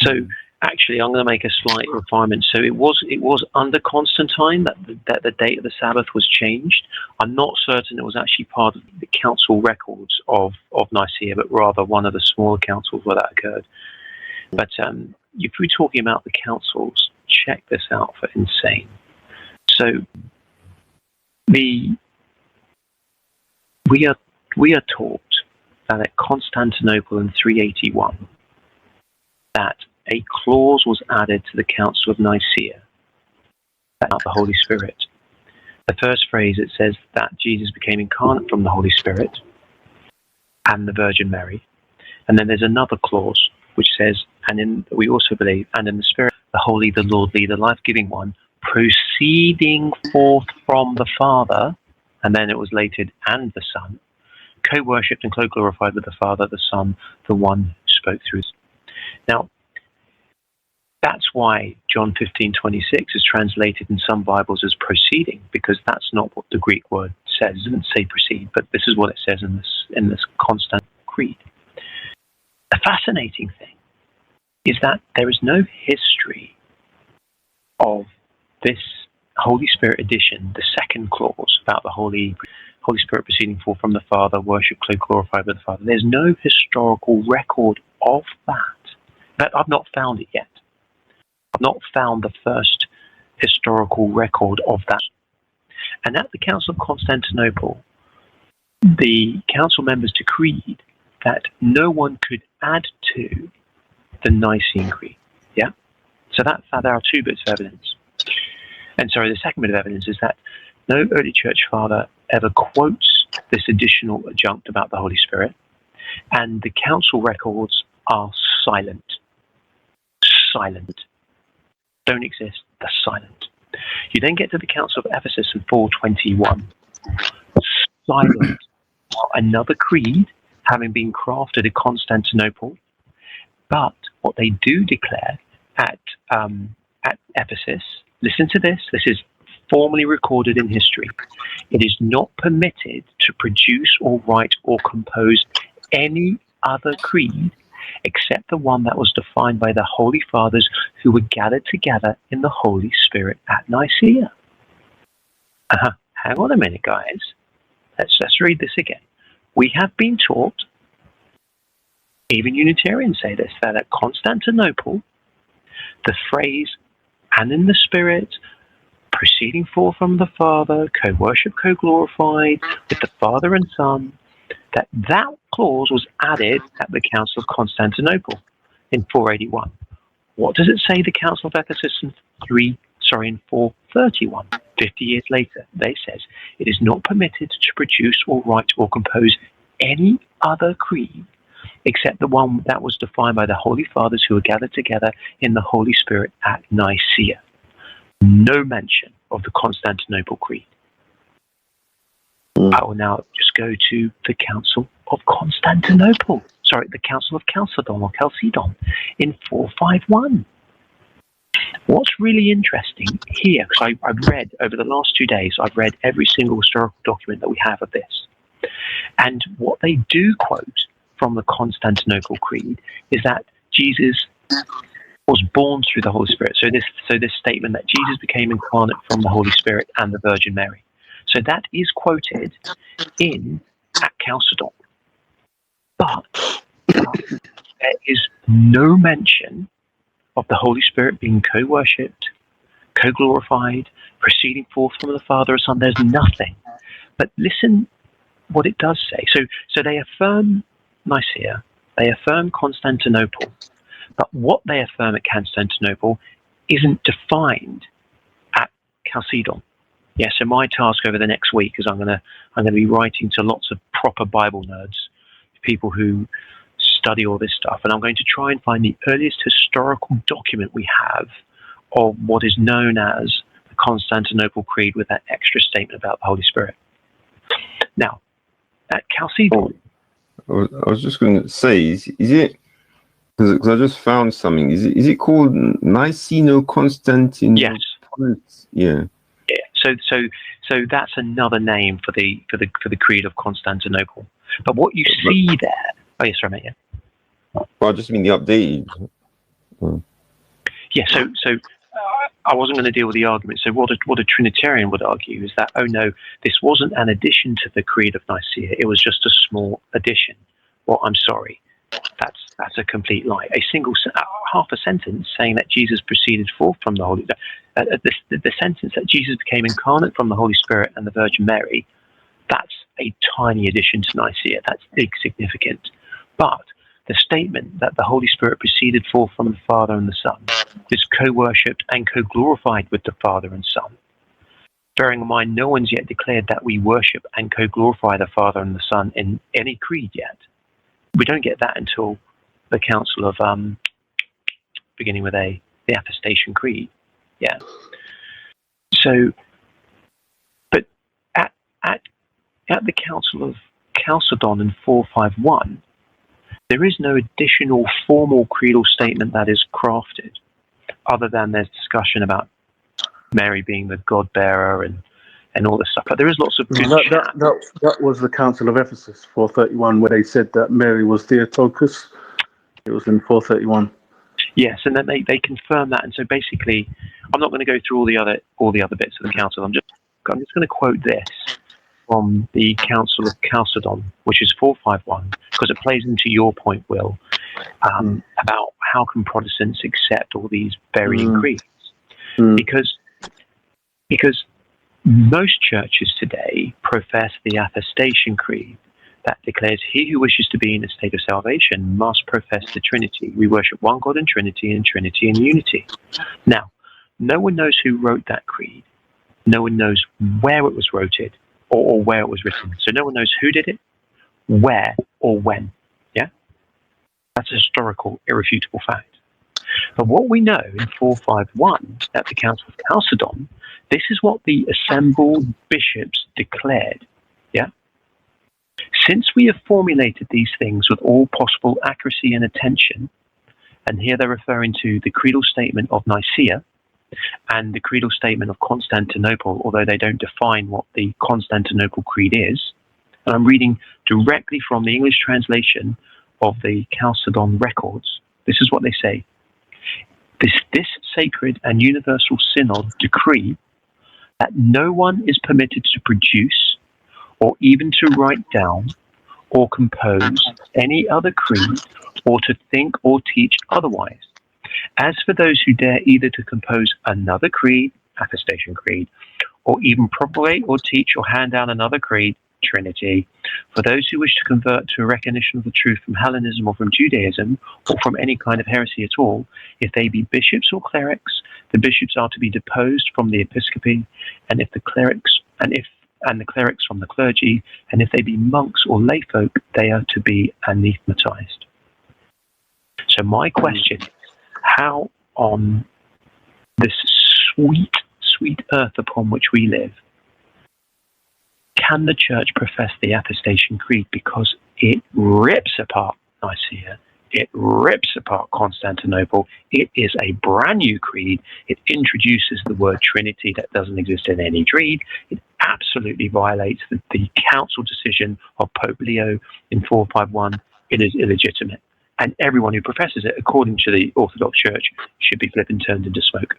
So actually, I'm going to make a slight refinement. So it was under Constantine that the date of the Sabbath was changed. I'm not certain it was actually part of the council records of Nicaea, but rather one of the smaller councils where that occurred. But if we're talking about the councils, check this out for insane. So we are taught that at Constantinople in 381, that a clause was added to the Council of Nicaea about the Holy Spirit. The first phrase, it says that Jesus became incarnate from the Holy Spirit and the Virgin Mary. And then there's another clause which says, we also believe, and in the Spirit, the Holy, the Lordly, the life-giving one, proceeding forth from the Father, and then it was later, and the Son, co-worshipped and co-glorified with the Father, the Son, the one who spoke through. Now, that's why John 15:26 is translated in some Bibles as proceeding, because that's not what the Greek word says. It doesn't say proceed, but this is what it says in this Nicean Creed. The fascinating thing is that there is no history of this Holy Spirit edition, the second clause about the Holy Spirit proceeding forth from the Father, worship, glorified with the Father. There's no historical record of that. I've not found it yet. I've not found the first historical record of that. And at the Council of Constantinople, the council members decreed that no one could add to the Nicean Creed. Yeah? So there are two bits of evidence. And sorry, the second bit of evidence is that no early church father ever quotes this additional adjunct about the Holy Spirit, and the council records are silent. Silent. Don't exist. They're silent. You then get to the Council of Ephesus in 421. Silent. Another creed having been crafted at Constantinople, but what they do declare at Ephesus, listen to this, this is formally recorded in history. It is not permitted to produce or write or compose any other creed except the one that was defined by the Holy Fathers who were gathered together in the Holy Spirit at Nicaea. Hang on a minute, guys. Let's read this again. We have been taught, even Unitarians say this, that at Constantinople, the phrase, and in the Spirit, proceeding forth from the Father, co-worship, co-glorified, with the Father and Son, that clause was added at the Council of Constantinople in 481. What does it say the Council of Ephesus in 431? 50 years later, they says, it is not permitted to produce or write or compose any other creed except the one that was defined by the Holy Fathers who were gathered together in the Holy Spirit at Nicaea. No mention of the Constantinople Creed. I will now just go to the Council of Constantinople. Sorry, the Council of Chalcedon in 451. What's really interesting here, because I've read over the last 2 days, I've read every single historical document that we have of this. And what they do quote from the Constantinople Creed is that Jesus was born through the Holy Spirit. So this statement that Jesus became incarnate from the Holy Spirit and the Virgin Mary. So that is quoted at Chalcedon. But there is no mention of the Holy Spirit being co-worshipped, co-glorified, proceeding forth from the Father and Son. There's nothing. But listen what it does say. So they affirm Nicaea, they affirm Constantinople, but what they affirm at Constantinople isn't defined at Chalcedon. Yeah, so my task over the next week is I'm going to be writing to lots of proper Bible nerds, people who study all this stuff, and I'm going to try and find the earliest historical document we have of what is known as the Constantinople Creed with that extra statement about the Holy Spirit. Now, at Chalcedon... I was just going to say, is it, because I just found something, is it called Niceno-Constantinople? Yes. Yeah. Yeah. So that's another name for the Creed of Constantinople. But what you see there... Oh, yes, sorry, mate, yeah. Well, I just mean the updated Yeah, so I wasn't going to deal with the argument. So what a Trinitarian would argue is that, oh no, this wasn't an addition to the Creed of Nicaea. It was just a small addition. Well, I'm sorry. That's a complete lie. A single half a sentence saying that Jesus proceeded forth from the Holy the sentence that Jesus became incarnate from the Holy Spirit and the Virgin Mary, that's a tiny addition to Nicaea. That's big significant. But the statement that the Holy Spirit proceeded forth from the Father and the Son is co-worshipped and co-glorified with the Father and Son. Bearing in mind, no one's yet declared that we worship and co-glorify the Father and the Son in any creed yet. We don't get that until the Council of, beginning with the Athanasian Creed. Yeah. So, but at the Council of Chalcedon in 451, there is no additional formal creedal statement that is crafted, other than there's discussion about Mary being the God-bearer and all this stuff. But there is lots of good chat. That was the Council of Ephesus, 431, where they said that Mary was Theotokos. It was in 431. Yes, and then they confirm that. And so basically, I'm not going to go through all the other bits of the council. I'm just going to quote this from the Council of Chalcedon, which is 451, because it plays into your point, Will, about how can Protestants accept all these varying creeds. Because most churches today profess the Athanasian Creed that declares he who wishes to be in a state of salvation must profess the Trinity. We worship one God in Trinity and Trinity in unity. Now, no one knows who wrote that creed. No one knows where it was wrote or where it was written. So no one knows who did it, where, or when. Yeah? That's a historical, irrefutable fact. But what we know in 451 at the Council of Chalcedon, this is what the assembled bishops declared. Yeah? Since we have formulated these things with all possible accuracy and attention, and here they're referring to the creedal statement of Nicaea and the creedal statement of Constantinople, although they don't define what the Constantinople Creed is. And I'm reading directly from the English translation of the Chalcedon records. This is what they say. This sacred and universal synod decree that no one is permitted to produce or even to write down or compose any other creed or to think or teach otherwise. As for those who dare either to compose another creed, Athanasian Creed, or even propagate or teach or hand down another creed, Trinity, for those who wish to convert to a recognition of the truth from Hellenism or from Judaism or from any kind of heresy at all, if they be bishops or clerics, the bishops are to be deposed from the episcopacy, and if the clerics the clerics from the clergy, and if they be monks or layfolk, they are to be anathematized. So my question is, how on this sweet, sweet earth upon which we live can the church profess the Athanasian Creed? Because it rips apart Nicaea, it rips apart Constantinople. It is a brand new creed. It introduces the word Trinity that doesn't exist in any creed. It absolutely violates the council decision of Pope Leo in 451. It is illegitimate. And everyone who professes it, according to the Orthodox Church, should be flipped and turned into smoke.